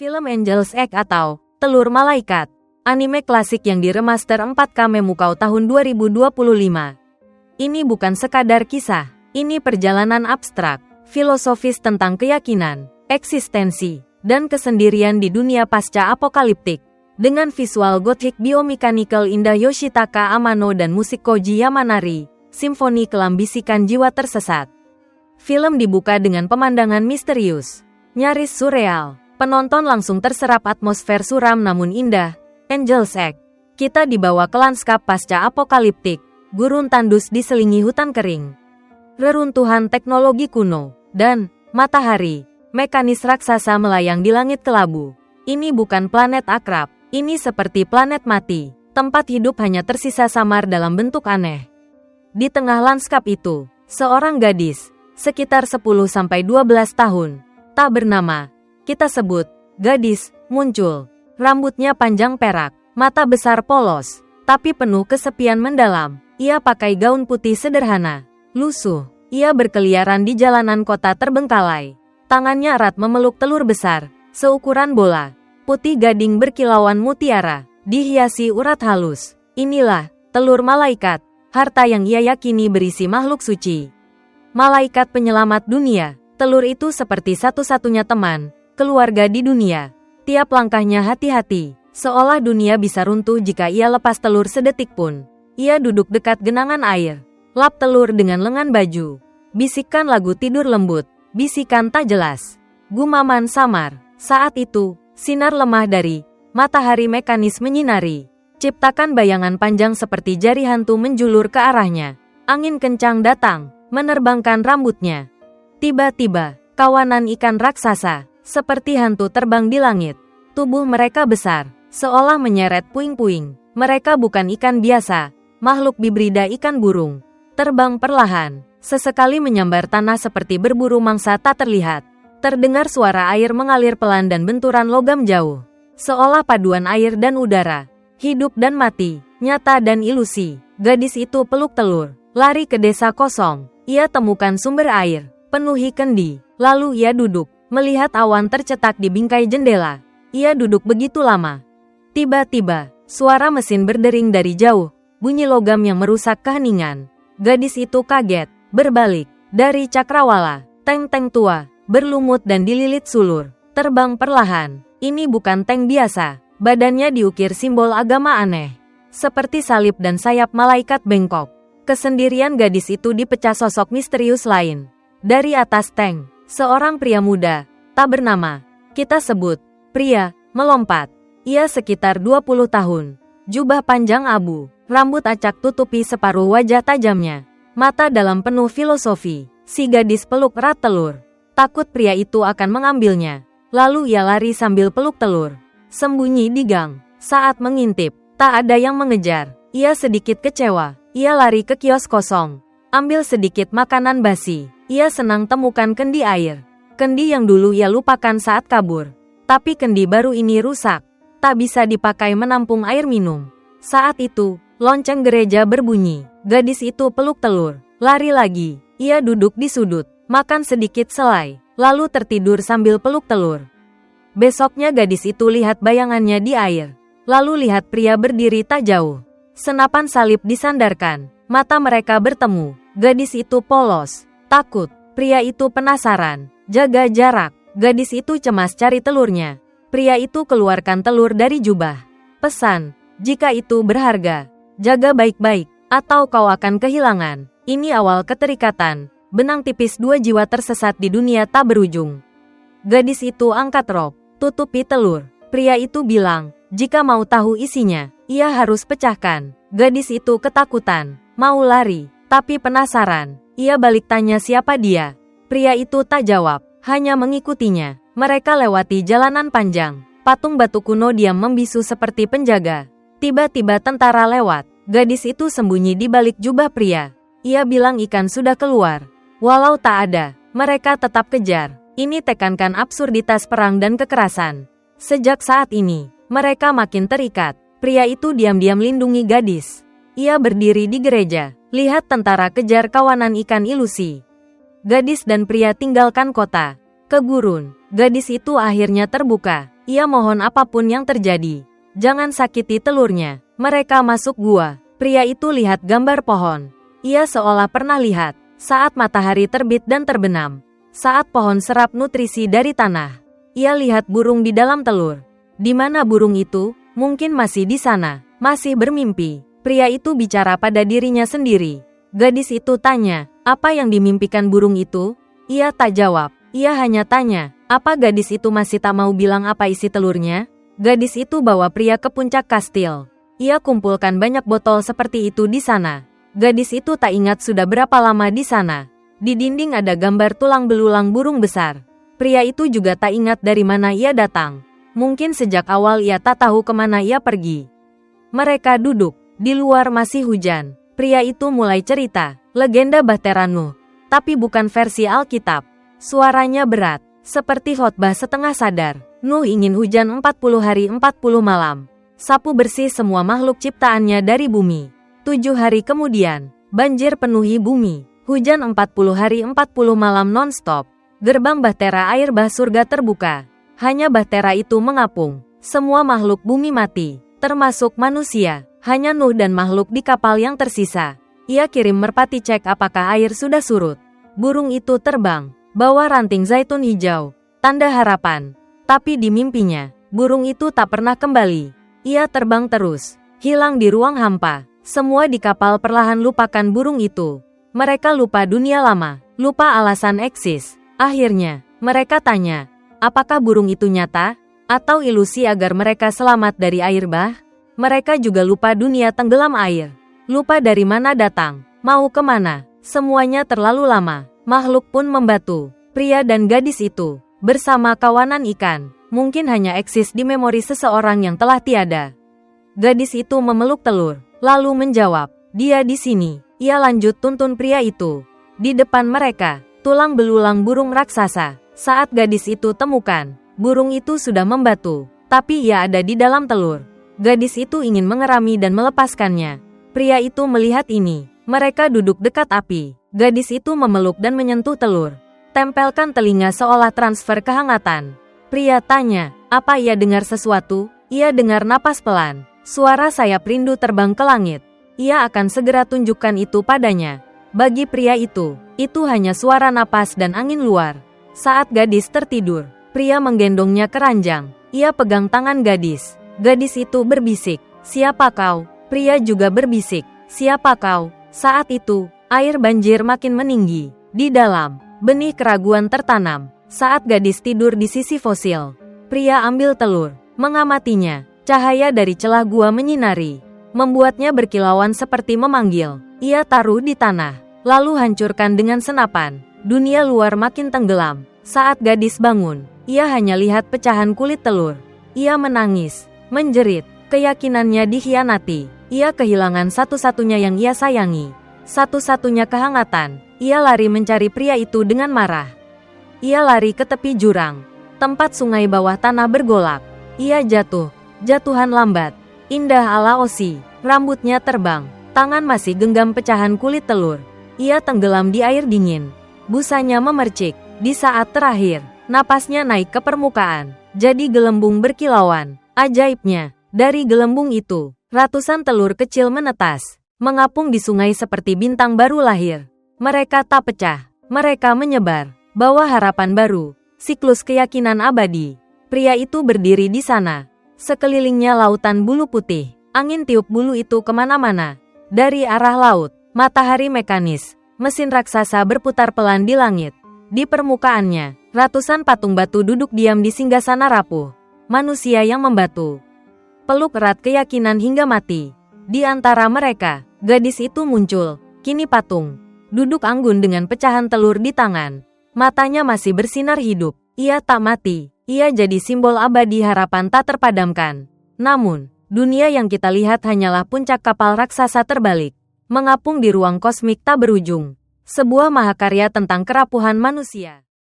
Film Angel's Egg atau Telur Malaikat, anime klasik yang diremaster 4K memukau tahun 2025. Ini bukan sekadar kisah, ini perjalanan abstrak, filosofis tentang keyakinan, eksistensi, dan kesendirian di dunia pasca-apokaliptik. Dengan visual gothic biomechanical indah Yoshitaka Amano dan musik Koji Yamanari, simfoni kelam bisikan jiwa tersesat. Film dibuka dengan pemandangan misterius, nyaris surreal. Penonton langsung terserap atmosfer suram namun indah. Angel's Egg. Kita dibawa ke lanskap pasca-apokaliptik, gurun tandus diselingi hutan kering, reruntuhan teknologi kuno, dan matahari, mekanis raksasa melayang di langit kelabu. Ini bukan planet akrab, ini seperti planet mati, tempat hidup hanya tersisa samar dalam bentuk aneh. Di tengah lanskap itu, seorang gadis, sekitar 10-12 tahun, tak bernama, kita sebut gadis, muncul. Rambutnya panjang perak, mata besar polos, tapi penuh kesepian mendalam. Ia pakai gaun putih sederhana, lusuh. Ia berkeliaran di jalanan kota terbengkalai. Tangannya erat memeluk telur besar, seukuran bola, putih gading berkilauan mutiara, dihiasi urat halus. Inilah telur malaikat, harta yang ia yakini berisi makhluk suci. Malaikat penyelamat dunia, telur itu seperti satu-satunya teman, keluarga di dunia. Tiap langkahnya hati-hati, seolah dunia bisa runtuh jika ia lepas telur sedetik pun. Ia duduk dekat genangan air, lap telur dengan lengan baju. Bisikan lagu tidur lembut, bisikan tak jelas, gumaman samar. Saat itu, sinar lemah dari matahari mekanis menyinari, ciptakan bayangan panjang seperti jari hantu menjulur ke arahnya. Angin kencang datang, menerbangkan rambutnya. Tiba-tiba, kawanan ikan raksasa, seperti hantu terbang di langit. Tubuh mereka besar, seolah menyeret puing-puing. Mereka bukan ikan biasa, makhluk hibrida ikan burung. Terbang perlahan, sesekali menyambar tanah seperti berburu mangsa tak terlihat. Terdengar suara air mengalir pelan dan benturan logam jauh. Seolah paduan air dan udara, hidup dan mati, nyata dan ilusi. Gadis itu peluk telur, lari ke desa kosong. Ia temukan sumber air, penuhi kendi. Lalu ia duduk, melihat awan tercetak di bingkai jendela. Ia duduk begitu lama. Tiba-tiba, suara mesin berdering dari jauh, bunyi logam yang merusak keheningan. Gadis itu kaget, berbalik. Dari cakrawala, tank-tank tua, berlumut dan dililit sulur, terbang perlahan. Ini bukan tank biasa, badannya diukir simbol agama aneh, seperti salib dan sayap malaikat bengkok. Kesendirian gadis itu dipecah sosok misterius lain. Dari atas tank, seorang pria muda, tak bernama, kita sebut, pria, melompat. Ia sekitar 20 tahun. Jubah panjang abu, rambut acak tutupi separuh wajah tajamnya. Mata dalam penuh filosofi. Si gadis peluk erat telur. Takut pria itu akan mengambilnya. Lalu ia lari sambil peluk telur. Sembunyi di gang. Saat mengintip, tak ada yang mengejar. Ia sedikit kecewa. Ia lari ke kios kosong. Ambil sedikit makanan basi. Ia senang temukan kendi air. Kendi yang dulu ia lupakan saat kabur. Tapi kendi baru ini rusak. Tak bisa dipakai menampung air minum. Saat itu, lonceng gereja berbunyi. Gadis itu peluk telur. Lari lagi. Ia duduk di sudut. Makan sedikit selai. Lalu tertidur sambil peluk telur. Besoknya gadis itu lihat bayangannya di air. Lalu lihat pria berdiri tak jauh. Senapan salib disandarkan. Mata mereka bertemu. Gadis itu polos. Takut. Pria itu penasaran. Jaga jarak. Gadis itu cemas cari telurnya. Pria itu keluarkan telur dari jubah. Pesan, jika itu berharga, jaga baik-baik, atau kau akan kehilangan. Ini awal keterikatan. Benang tipis dua jiwa tersesat di dunia tak berujung. Gadis itu angkat rok, tutupi telur. Pria itu bilang, jika mau tahu isinya, ia harus pecahkan. Gadis itu ketakutan, mau lari, tapi penasaran. Ia balik tanya siapa dia. Pria itu tak jawab, hanya mengikutinya. Mereka lewati jalanan panjang. Patung batu kuno diam membisu seperti penjaga. Tiba-tiba tentara lewat. Gadis itu sembunyi di balik jubah pria. Ia bilang ikan sudah keluar. Walau tak ada, mereka tetap kejar. Ini tekankan absurditas perang dan kekerasan. Sejak saat ini, mereka makin terikat. Pria itu diam-diam lindungi gadis. Ia berdiri di gereja. Lihat tentara kejar kawanan ikan ilusi. Gadis dan pria tinggalkan kota. Ke gurun, gadis itu akhirnya terbuka. Ia mohon apapun yang terjadi, jangan sakiti telurnya. Mereka masuk gua. Pria itu lihat gambar pohon. Ia seolah pernah lihat saat matahari terbit dan terbenam. Saat pohon serap nutrisi dari tanah. Ia lihat burung di dalam telur. Di mana burung itu? Mungkin masih di sana, masih bermimpi. Pria itu bicara pada dirinya sendiri. Gadis itu tanya, apa yang dimimpikan burung itu? Ia tak jawab. Ia hanya tanya, apa gadis itu masih tak mau bilang apa isi telurnya? Gadis itu bawa pria ke puncak kastil. Ia kumpulkan banyak botol seperti itu di sana. Gadis itu tak ingat sudah berapa lama di sana. Di dinding ada gambar tulang belulang burung besar. Pria itu juga tak ingat dari mana ia datang. Mungkin sejak awal ia tak tahu kemana ia pergi. Mereka duduk. Di luar masih hujan. Pria itu mulai cerita. Legenda Bahtera Nuh. Tapi bukan versi Alkitab. Suaranya berat. Seperti khotbah setengah sadar. Nuh ingin hujan 40 hari 40 malam. Sapu bersih semua makhluk ciptaannya dari bumi. 7 hari kemudian, banjir penuhi bumi. Hujan 40 hari 40 malam non-stop. Gerbang bahtera air bah surga terbuka. Hanya bahtera itu mengapung. Semua makhluk bumi mati, termasuk manusia. Hanya Nuh dan makhluk di kapal yang tersisa. Ia kirim merpati cek apakah air sudah surut. Burung itu terbang, bawa ranting zaitun hijau, tanda harapan. Tapi di mimpinya, burung itu tak pernah kembali. Ia terbang terus, hilang di ruang hampa. Semua di kapal perlahan lupakan burung itu. Mereka lupa dunia lama, lupa alasan eksis. Akhirnya, mereka tanya, apakah burung itu nyata? Atau ilusi agar mereka selamat dari air bah? Mereka juga lupa dunia tenggelam air. Lupa dari mana datang, mau kemana. Semuanya terlalu lama. Makhluk pun membatu. Pria dan gadis itu, bersama kawanan ikan, mungkin hanya eksis di memori seseorang yang telah tiada. Gadis itu memeluk telur, lalu menjawab, dia di sini. Ia lanjut tuntun pria itu. Di depan mereka, tulang belulang burung raksasa. Saat gadis itu temukan, burung itu sudah membatu, tapi ia ada di dalam telur. Gadis itu ingin mengerami dan melepaskannya. Pria itu melihat ini. Mereka duduk dekat api. Gadis itu memeluk dan menyentuh telur. Tempelkan telinga seolah transfer kehangatan. Pria tanya, apa ia dengar sesuatu? Ia dengar napas pelan. Suara sayap rindu terbang ke langit. Ia akan segera tunjukkan itu padanya. Bagi pria itu hanya suara napas dan angin luar. Saat gadis tertidur, pria menggendongnya ke ranjang. Ia pegang tangan gadis. Gadis itu berbisik, siapa kau? Pria juga berbisik, siapa kau? Saat itu, air banjir makin meninggi. Di dalam, benih keraguan tertanam. Saat gadis tidur di sisi fosil, pria ambil telur, mengamatinya. Cahaya dari celah gua menyinari, membuatnya berkilauan seperti memanggil. Ia taruh di tanah, lalu hancurkan dengan senapan. Dunia luar makin tenggelam. Saat gadis bangun, ia hanya lihat pecahan kulit telur. Ia menangis, menjerit, keyakinannya dikhianati. Ia kehilangan satu-satunya yang ia sayangi. Satu-satunya kehangatan. Ia lari mencari pria itu dengan marah. Ia lari ke tepi jurang, tempat sungai bawah tanah bergolak. Ia jatuh, jatuhan lambat, indah ala Osi. Rambutnya terbang, tangan masih genggam pecahan kulit telur. Ia tenggelam di air dingin. Busanya memercik. Di saat terakhir, napasnya naik ke permukaan. Jadi gelembung berkilauan. Ajaibnya, dari gelembung itu, ratusan telur kecil menetas, mengapung di sungai seperti bintang baru lahir. Mereka tak pecah, mereka menyebar, bawa harapan baru, siklus keyakinan abadi. Pria itu berdiri di sana. Sekelilingnya lautan bulu putih. Angin tiup bulu itu kemana-mana. Dari arah laut, matahari mekanis, mesin raksasa berputar pelan di langit. Di permukaannya, ratusan patung batu duduk diam di singgasana rapuh. Manusia yang membatu. Peluk erat keyakinan hingga mati. Di antara mereka, gadis itu muncul. Kini patung, duduk anggun dengan pecahan telur di tangan. Matanya masih bersinar hidup. Ia tak mati. Ia jadi simbol abadi harapan tak terpadamkan. Namun, dunia yang kita lihat hanyalah puncak kapal raksasa terbalik, mengapung di ruang kosmik tak berujung. Sebuah mahakarya tentang kerapuhan manusia.